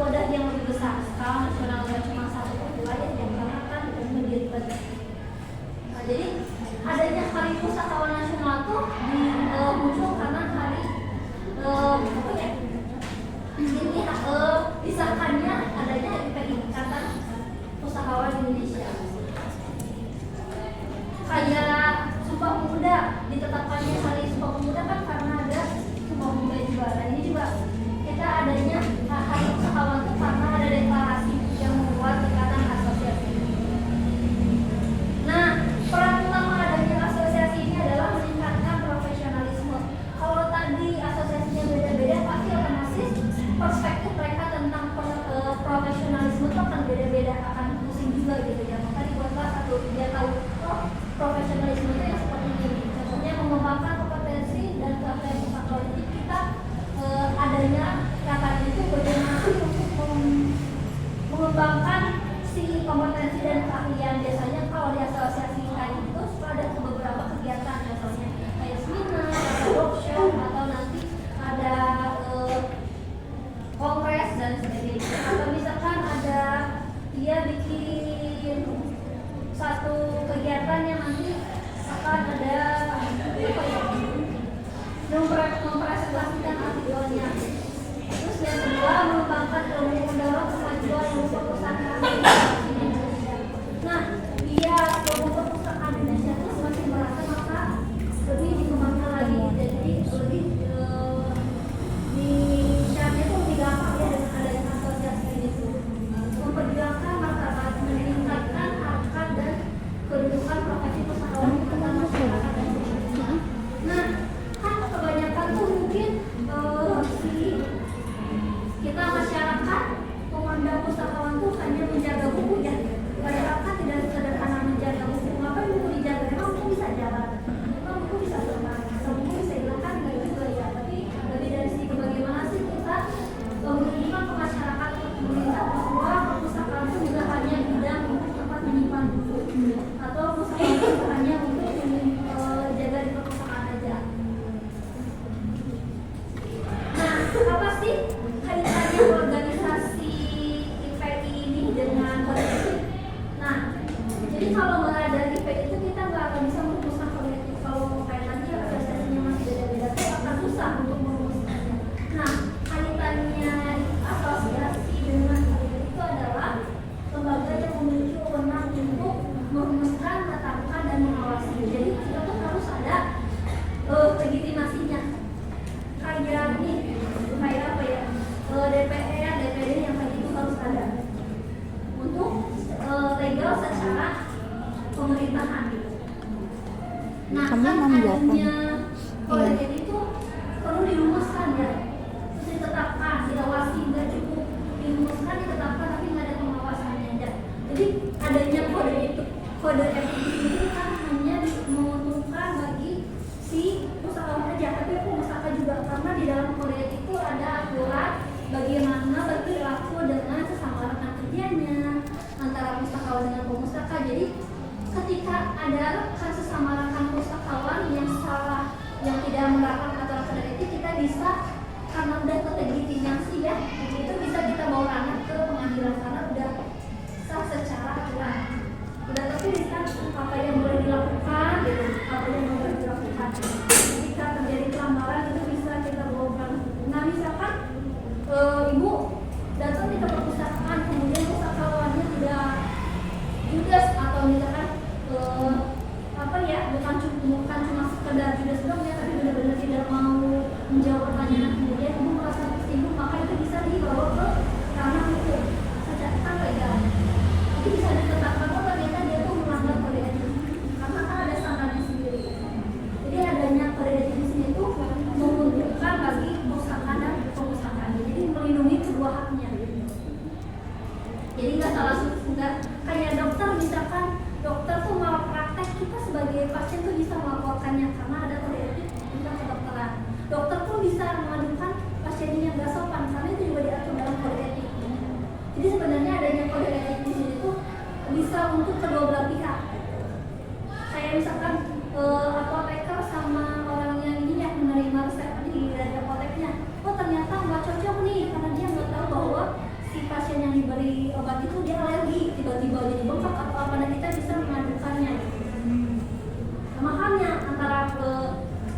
wadah yang lebih besar. Skala nasional nggak cuma satu atau dua ya, yang karena kan lebih ribet. Nah, jadi adanya Hari Pustakawan Nasional tuh muncul karena hari ini disahkannya adanya IPI, Ikatan Pustakawan Indonesia. Kayak Sumpah Pemuda, ditetapkannya Hari Sumpah Pemuda kan karena ada Sumpah Pemuda juga. Nah, ini juga kita adanya Hari Pustakawan itu karena ada deklarasi yang membuat ikatan asosiasi. Nah, peran utama adanya asosiasi ini adalah meningkatkan profesionalisme. Kalau tadi asosiasinya beda-beda, pasti otomatis perspektif mereka tentang profesionalisme itu akan beda-beda, akan pusing juga gitu ya. Maka dibuatlah satu, dia tahu profesionalisme itu yang seperti ini. Contohnya mengembangkan kompetensi dan keahlian pustakawan. Jadi kita adanya kata itu bagaimana untuk mengembangkan si kompetensi dan keahlian. Biasanya kalau di asosiasi kayak itu suka ada beberapa kegiatan, contohnya kayak seminar, atau workshop, atau nanti ada kongres dan sebagainya. Atau misalkan ada dia bikin satu kegiatan yang nanti akan ada mempresentasikan artikelnya. Terus yang kedua, mengembangkan ilmu, mendorong kemajuan ilmu perpustakaan Indonesia. Nah, dia ilmu perpustakaan Indonesia itu semakin merata, maka lebih dikembangkan lagi. Jadi lebih di syaratnya itu lebih gampang ya dengan adanya asosiasi ini tuh. Memperjuangkan martabat, meningkatkan harkat dan kedudukan profesi pustakawan di tengah masyarakat dan Indonesia. Nah, kan kebanyakan tuh mungkin kita masyarakat memandang pustakawan tuh hanya menjaga buku ya. Padahal kan tidak sederhana menjaga buku. Ngapain buku dijaga? Emang buku bisa jalan? Emang buku bisa terbang? Atau buku bisa hilang? Kan nggak juga ya. Tapi lebih dari segi bagaimana sih kita menunjukkan ke masyarakat untuk melihat bahwa perpustakaan itu juga hanya gudang untuk tempat menyimpan buku, atau perpustakaan itu hanya untuk jaga di perpustakaan aja. Nah, apa sih kaitannya organisasi IPI ini dengan kolektif? Nah, jadi kalau nggak ada IPI itu kita nggak akan bisa merumuskan kolektif. Kalau kayak tadi asosiasinya masih beda-beda, itu akan susah untuk merumuskannya. Nah, kaitannya asosiasi dengan kolektif itu adalah lembaga yang memiliki wewenang untuk merumuskan, menetapkan, dan mengawasi. Jadi kita tuh harus ada legitimasinya. Kayak nih, kayak apa ya? DPR, DPD yang kayak itu harus ada untuk legal secara pemerintahan gitu. Nah, kan adanya kolektif itu perlu dirumuskan ya, terus ditetapkan, diawasi, nggak cukup dirumuskan, ditetapkan tapi nggak ada pengawasannya aja. Jadi adanya kode itu, kode etik ini kan hanya menguntungkan bagi si pustakawan aja, tapi pustaka juga, karena di dalam kode etik itu ada aturan bagaimana berperilaku dengan sesama rekan kerjanya, antara pustakawan dengan pemustaka. Jadi ketika ada rekan sesama rekan pustakawan yang salah, yang tidak menerapkan aturan kode etik, kita bisa, karena udah terlegitimasi ya, itu bisa kita bawa ranah ke pengadilan karena udah sah secara aturan. Udah terpilihkan apa yang boleh dilakukan, gitu, apa yang boleh dilakukan. Ketika terjadi pelanggaran itu bisa kita bawa ranah. Nah, misalkan ibu datang ke perpustakaan, kemudian pustakawannya tidak judes, atau misalkan beri obat itu dia alergi, tiba-tiba jadi bengkak atau apa, dan kita bisa mengadukannya. Sama halnya antara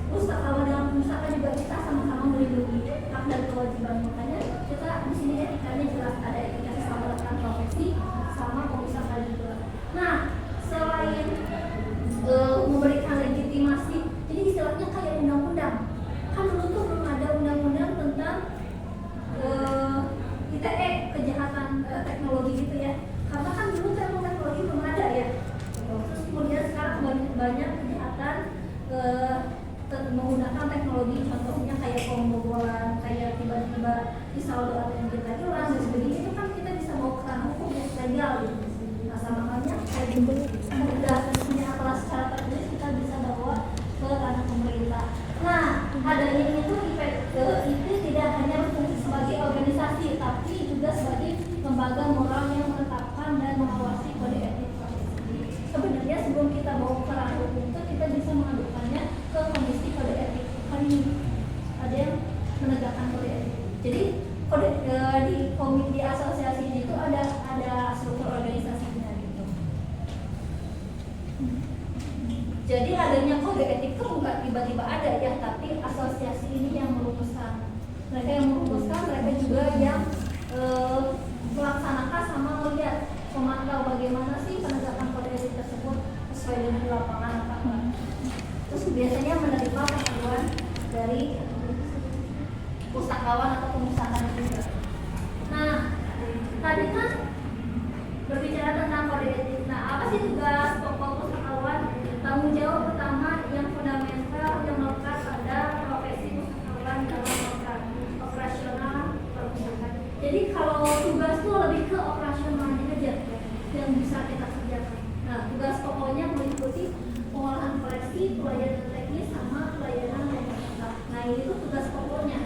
pustakawan dengan pustaka juga kita sama-sama melindungi hak dan kewajiban. Makanya kita di sini etikanya jelas, ada etika keselamatan profesi sama pemusahaan juga. Nah, selain memberikan legitimasi, jadi istilahnya kayak undang-undang. Kan dulu tuh belum ada undang-undang tentang ITE, kejahatan teknologi gitu ya. Karena kan dulu emang teknologi belum ada ya. Terus kemudian sekarang banyak kejahatan menggunakan teknologi, contohnya kayak pembobolan, kayak tiba-tiba disaldo atau yang kita hilang dan sebagainya, itu kan kita bisa bawa ke ranah hukum yang legal gitu. Nah, sama halnya kayak gitu, udah punya apalah secara teknis kita bisa bawa ke ranah pemerintah. Nah, adanya itu itu tidak hanya berfungsi sebagai organisasi, tapi juga sebagai lembaga moral yang menetapkan dan mengawasi kode etik profesi. Sebenarnya sebelum kita bawa ke ranah hukum itu kita bisa mengadukannya ke komisi kode etik. Kan ada yang menegakkan kode etik. Jadi kode di asosiasi itu ada struktur organisasinya gitu. Jadi adanya kode etik itu bukan tiba-tiba ada ya, tapi asosiasi ini yang merumuskan. Mereka yang merumuskan, mereka juga yang melaksanakan sama melihat, memantau bagaimana sih penegakan kode etik tersebut sesuai dengan di lapangan apa enggak. Terus biasanya menerima pengaduan dari pustakawan atau pengusahaan juga. Nah, tadi kan berbicara tentang kode etik. Nah, apa sih tugas pokok pustakawan? Tanggung jawab pertama yang fundamental yang melekat pada profesi pustakawan dalam operasional perpustakaan. Jadi kalau tugas itu lebih ke operasionalnya aja yang bisa kita kerjakan. Nah, tugas pokoknya meliputi pengolahan koleksi, pelayanan teknis, sama pelayanan pemerintah. Nah, itu tugas pokoknya,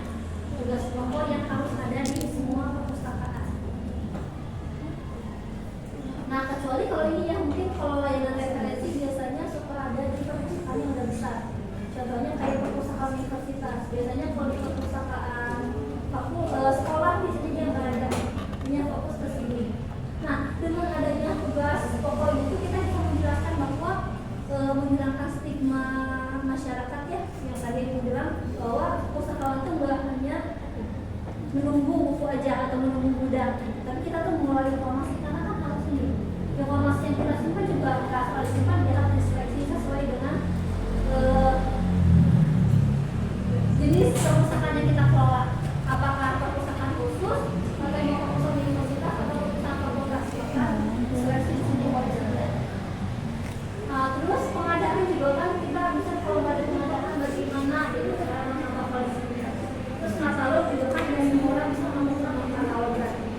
tugas pokok yang harus ada di semua perpustakaan. Nah, kecuali kalau ini ya, mungkin kalau layanan referensi biasanya suka ada di perpustakaan yang udah besar. Contohnya kayak perpustakaan universitas, biasanya kalau di perpustakaan sekolah biasanya dia nggak ada, punya fokus ke sini. Nah, dengan adanya tugas pokok itu kita bisa menjelaskan bahwa menghilangkan stigma masyarakat ya, yang tadi aku bilang bahwa pustakawan itu nggak hanya menunggu buku aja atau menunggu gudang, tapi kita tuh mengelola informasi, karena kan harus ini informasi yang kita simpan juga nggak asal simpan, dia harus diseleksi sesuai dengan jenis perpustakaan yang kita kelola, apakah perpustakaan khusus atau yang fokus di universitas atau perpustakaan korporasi, kan seleksi di sini wajar ya. Nah, terus pengadaan juga kan kita bisa, kalau nggak ada pengadaan bagaimana gitu cara menambah kualitas. Terus katalog juga kan yang semua orang bisa menemukan katalog gratis.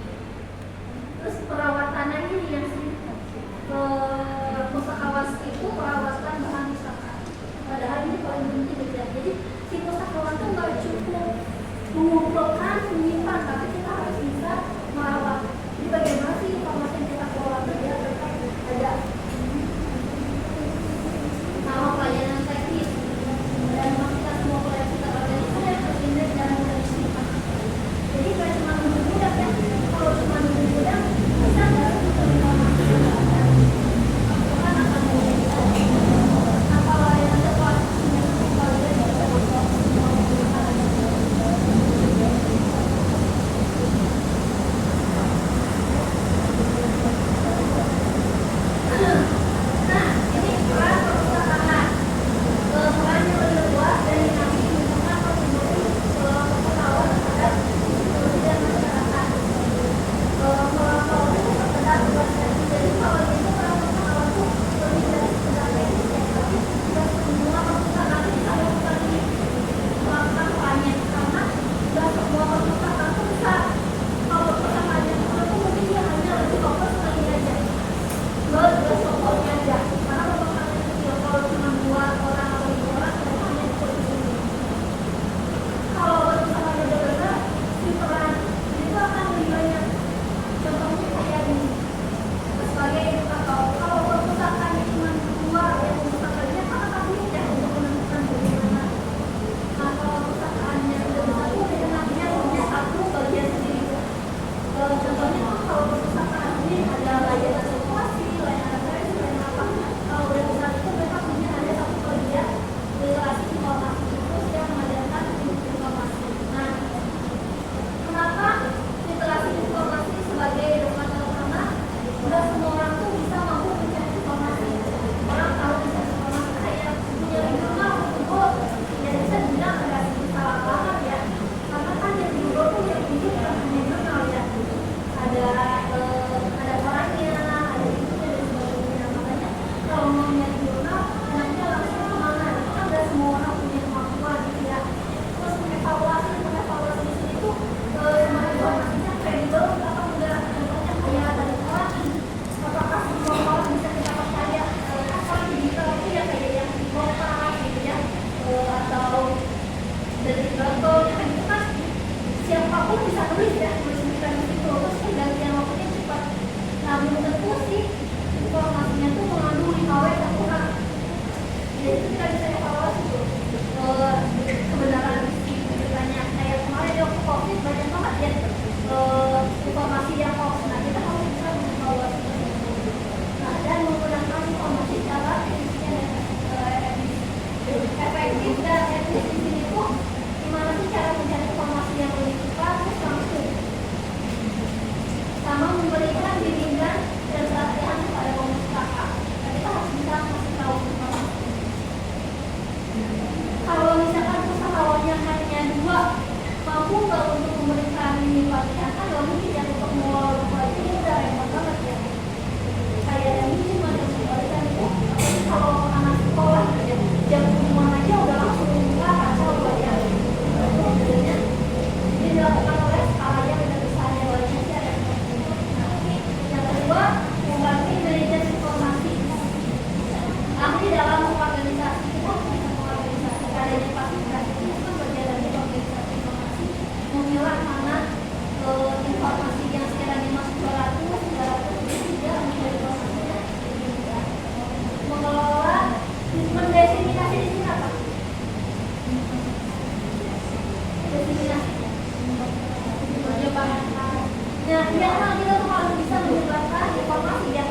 Ya, ya kan kita tuh harus bisa menyebarkan informasi ya,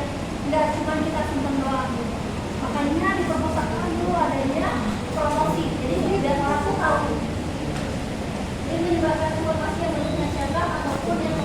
nggak cuma kita simpan doang. Makanya di perpustakaan dulu adanya promosi, jadi biar orang tuh tahu. Jadi menyebarkan informasi yang menurut masyarakat ataupun yang